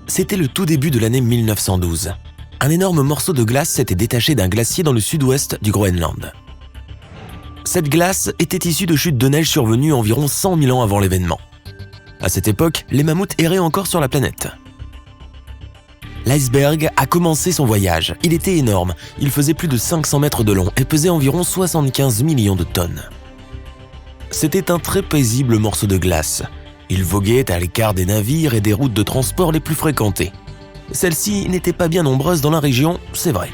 C'était le tout début de l'année 1912. Un énorme morceau de glace s'était détaché d'un glacier dans le sud-ouest du Groenland. Cette glace était issue de chutes de neige survenues environ 100 000 ans avant l'événement. À cette époque, les mammouths erraient encore sur la planète. L'iceberg a commencé son voyage. Il était énorme, il faisait plus de 500 mètres de long et pesait environ 75 millions de tonnes. C'était un très paisible morceau de glace. Il voguait à l'écart des navires et des routes de transport les plus fréquentées. Celles-ci n'étaient pas bien nombreuses dans la région, c'est vrai.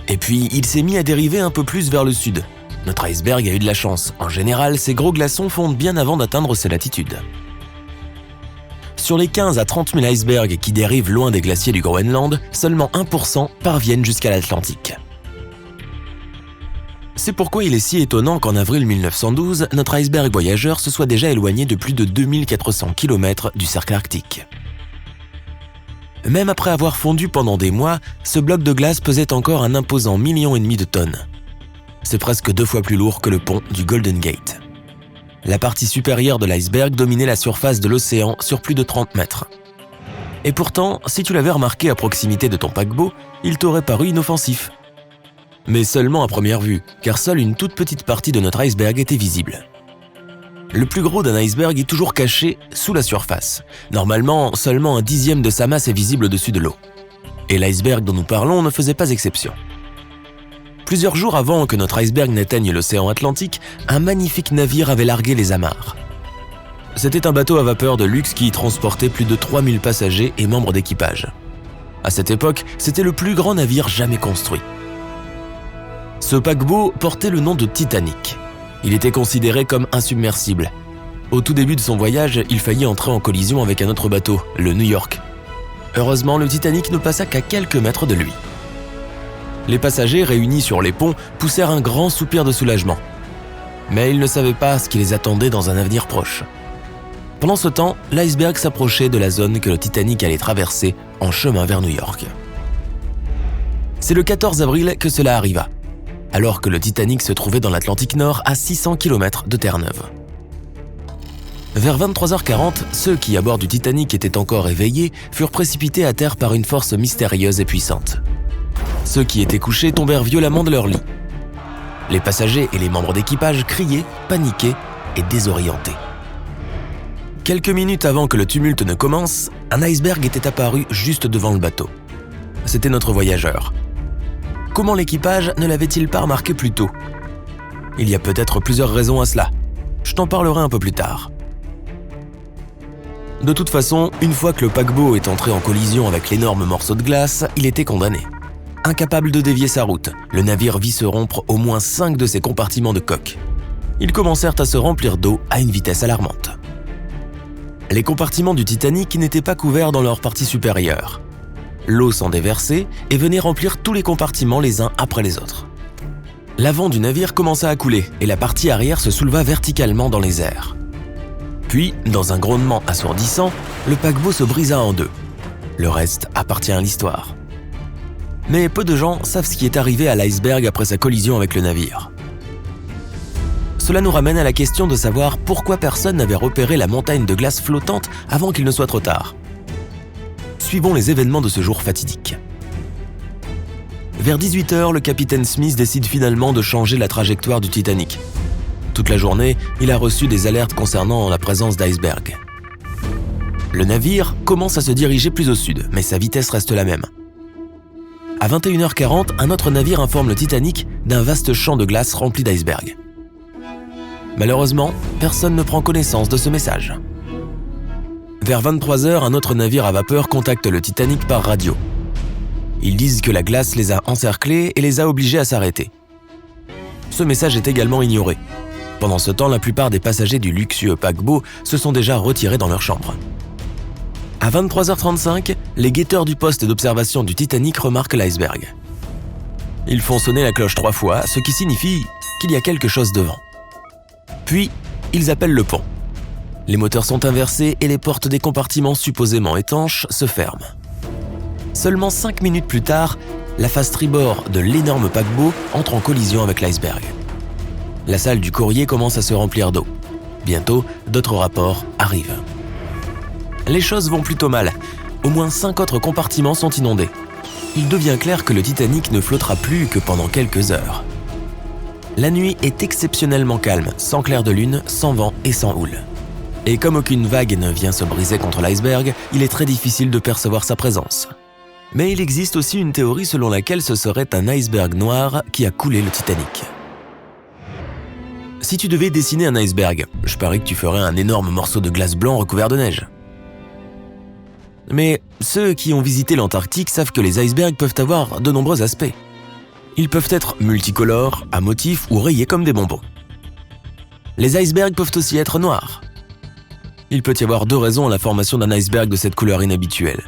Et puis, il s'est mis à dériver un peu plus vers le sud. Notre iceberg a eu de la chance. En général, ces gros glaçons fondent bien avant d'atteindre ces latitudes. Sur les 15 à 30 000 icebergs qui dérivent loin des glaciers du Groenland, seulement 1% parviennent jusqu'à l'Atlantique. C'est pourquoi il est si étonnant qu'en avril 1912, notre iceberg voyageur se soit déjà éloigné de plus de 2400 km du cercle arctique. Même après avoir fondu pendant des mois, ce bloc de glace pesait encore un imposant 1,5 million de tonnes. C'est presque 2 fois plus lourd que le pont du Golden Gate. La partie supérieure de l'iceberg dominait la surface de l'océan sur plus de 30 mètres. Et pourtant, si tu l'avais remarqué à proximité de ton paquebot, il t'aurait paru inoffensif. Mais seulement à première vue, car seule une toute petite partie de notre iceberg était visible. Le plus gros d'un iceberg est toujours caché sous la surface. Normalement, seulement 1/10 de sa masse est visible au-dessus de l'eau. Et l'iceberg dont nous parlons ne faisait pas exception. Plusieurs jours avant que notre iceberg n'atteigne l'océan Atlantique, un magnifique navire avait largué les amarres. C'était un bateau à vapeur de luxe qui transportait plus de 3000 passagers et membres d'équipage. À cette époque, c'était le plus grand navire jamais construit. Ce paquebot portait le nom de Titanic. Il était considéré comme insubmersible. Au tout début de son voyage, il faillit entrer en collision avec un autre bateau, le New York. Heureusement, le Titanic ne passa qu'à quelques mètres de lui. Les passagers réunis sur les ponts poussèrent un grand soupir de soulagement. Mais ils ne savaient pas ce qui les attendait dans un avenir proche. Pendant ce temps, l'iceberg s'approchait de la zone que le Titanic allait traverser en chemin vers New York. C'est le 14 avril que cela arriva, alors que le Titanic se trouvait dans l'Atlantique Nord à 600 km de Terre-Neuve. Vers 23h40, ceux qui à bord du Titanic étaient encore éveillés furent précipités à terre par une force mystérieuse et puissante. Ceux qui étaient couchés tombèrent violemment de leur lit. Les passagers et les membres d'équipage criaient, paniqués et désorientés. Quelques minutes avant que le tumulte ne commence, un iceberg était apparu juste devant le bateau. C'était notre voyageur. Comment l'équipage ne l'avait-il pas remarqué plus tôt ? Il y a peut-être plusieurs raisons à cela. Je t'en parlerai un peu plus tard. De toute façon, une fois que le paquebot est entré en collision avec l'énorme morceau de glace, il était condamné. Incapable de dévier sa route, le navire vit se rompre au moins 5 de ses compartiments de coque. Ils commencèrent à se remplir d'eau à une vitesse alarmante. Les compartiments du Titanic n'étaient pas couverts dans leur partie supérieure. L'eau s'en déversait et venait remplir tous les compartiments les uns après les autres. L'avant du navire commença à couler et la partie arrière se souleva verticalement dans les airs. Puis, dans un grondement assourdissant, le paquebot se brisa en deux. Le reste appartient à l'histoire. Mais peu de gens savent ce qui est arrivé à l'iceberg après sa collision avec le navire. Cela nous ramène à la question de savoir pourquoi personne n'avait repéré la montagne de glace flottante avant qu'il ne soit trop tard. Suivons les événements de ce jour fatidique. Vers 18h, le capitaine Smith décide finalement de changer la trajectoire du Titanic. Toute la journée, il a reçu des alertes concernant la présence d'icebergs. Le navire commence à se diriger plus au sud, mais sa vitesse reste la même. À 21h40, un autre navire informe le Titanic d'un vaste champ de glace rempli d'icebergs. Malheureusement, personne ne prend connaissance de ce message. Vers 23h, un autre navire à vapeur contacte le Titanic par radio. Ils disent que la glace les a encerclés et les a obligés à s'arrêter. Ce message est également ignoré. Pendant ce temps, la plupart des passagers du luxueux paquebot se sont déjà retirés dans leur chambre. À 23h35, les guetteurs du poste d'observation du Titanic remarquent l'iceberg. Ils font sonner la cloche 3 fois, ce qui signifie qu'il y a quelque chose devant. Puis, ils appellent le pont. Les moteurs sont inversés et les portes des compartiments supposément étanches se ferment. Seulement 5 minutes plus tard, la face tribord de l'énorme paquebot entre en collision avec l'iceberg. La salle du courrier commence à se remplir d'eau. Bientôt, d'autres rapports arrivent. Les choses vont plutôt mal. au moins 5 autres compartiments sont inondés. Il devient clair que le Titanic ne flottera plus que pendant quelques heures. La nuit est exceptionnellement calme, sans clair de lune, sans vent et sans houle. Et comme aucune vague ne vient se briser contre l'iceberg, il est très difficile de percevoir sa présence. Mais il existe aussi une théorie selon laquelle ce serait un iceberg noir qui a coulé le Titanic. Si tu devais dessiner un iceberg, je parie que tu ferais un énorme morceau de glace blanc recouvert de neige. Mais ceux qui ont visité l'Antarctique savent que les icebergs peuvent avoir de nombreux aspects. Ils peuvent être multicolores, à motifs ou rayés comme des bonbons. Les icebergs peuvent aussi être noirs. Il peut y avoir 2 raisons à la formation d'un iceberg de cette couleur inhabituelle.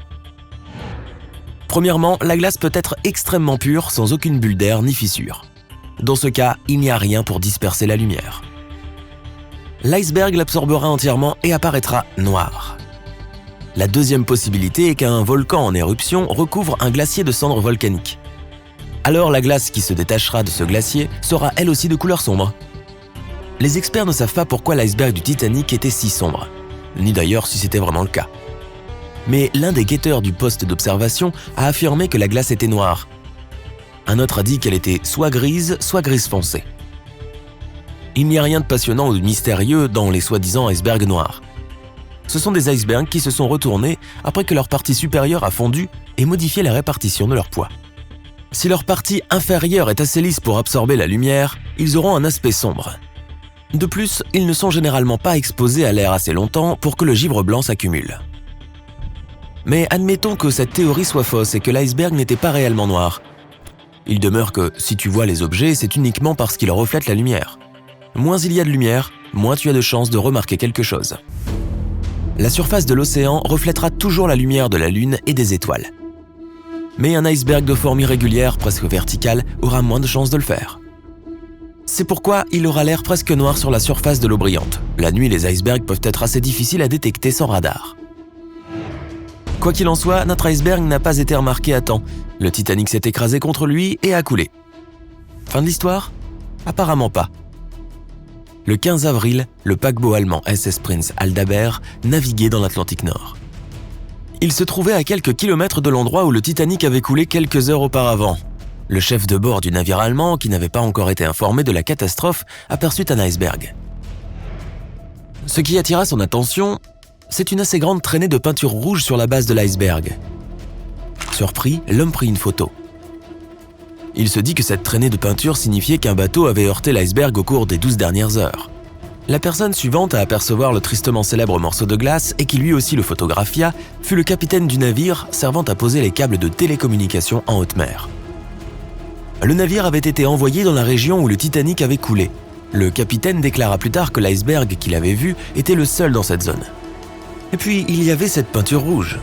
Premièrement, la glace peut être extrêmement pure, sans aucune bulle d'air ni fissure. Dans ce cas, il n'y a rien pour disperser la lumière. L'iceberg l'absorbera entièrement et apparaîtra noir. La deuxième possibilité est qu'un volcan en éruption recouvre un glacier de cendres volcaniques. Alors la glace qui se détachera de ce glacier sera elle aussi de couleur sombre. Les experts ne savent pas pourquoi l'iceberg du Titanic était si sombre, ni d'ailleurs si c'était vraiment le cas. Mais l'un des guetteurs du poste d'observation a affirmé que la glace était noire. Un autre a dit qu'elle était soit grise foncée. Il n'y a rien de passionnant ou de mystérieux dans les soi-disant icebergs noirs. Ce sont des icebergs qui se sont retournés après que leur partie supérieure a fondu et modifié la répartition de leur poids. Si leur partie inférieure est assez lisse pour absorber la lumière, ils auront un aspect sombre. De plus, ils ne sont généralement pas exposés à l'air assez longtemps pour que le givre blanc s'accumule. Mais admettons que cette théorie soit fausse et que l'iceberg n'était pas réellement noir. Il demeure que si tu vois les objets, c'est uniquement parce qu'ils reflètent la lumière. Moins il y a de lumière, moins tu as de chances de remarquer quelque chose. La surface de l'océan reflètera toujours la lumière de la Lune et des étoiles. Mais un iceberg de forme irrégulière, presque verticale, aura moins de chances de le faire. C'est pourquoi il aura l'air presque noir sur la surface de l'eau brillante. La nuit, les icebergs peuvent être assez difficiles à détecter sans radar. Quoi qu'il en soit, notre iceberg n'a pas été remarqué à temps. Le Titanic s'est écrasé contre lui et a coulé. Fin de l'histoire ? Apparemment pas. Le 15 avril, le paquebot allemand SS Prinz Aldabert naviguait dans l'Atlantique Nord. Il se trouvait à quelques kilomètres de l'endroit où le Titanic avait coulé quelques heures auparavant. Le chef de bord du navire allemand, qui n'avait pas encore été informé de la catastrophe, aperçut un iceberg. Ce qui attira son attention, c'est une assez grande traînée de peinture rouge sur la base de l'iceberg. Surpris, l'homme prit une photo. Il se dit que cette traînée de peinture signifiait qu'un bateau avait heurté l'iceberg au cours des 12 dernières heures. La personne suivante à apercevoir le tristement célèbre morceau de glace et qui lui aussi le photographia fut le capitaine du navire servant à poser les câbles de télécommunication en haute mer. Le navire avait été envoyé dans la région où le Titanic avait coulé. Le capitaine déclara plus tard que l'iceberg qu'il avait vu était le seul dans cette zone. Et puis, il y avait cette peinture rouge.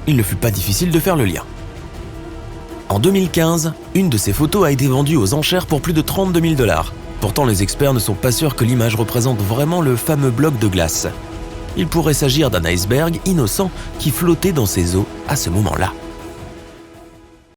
Il ne fut pas difficile de faire le lien. En 2015, une de ces photos a été vendue aux enchères pour plus de 32 000 $. Pourtant, les experts ne sont pas sûrs que l'image représente vraiment le fameux bloc de glace. Il pourrait s'agir d'un iceberg innocent qui flottait dans ces eaux à ce moment-là.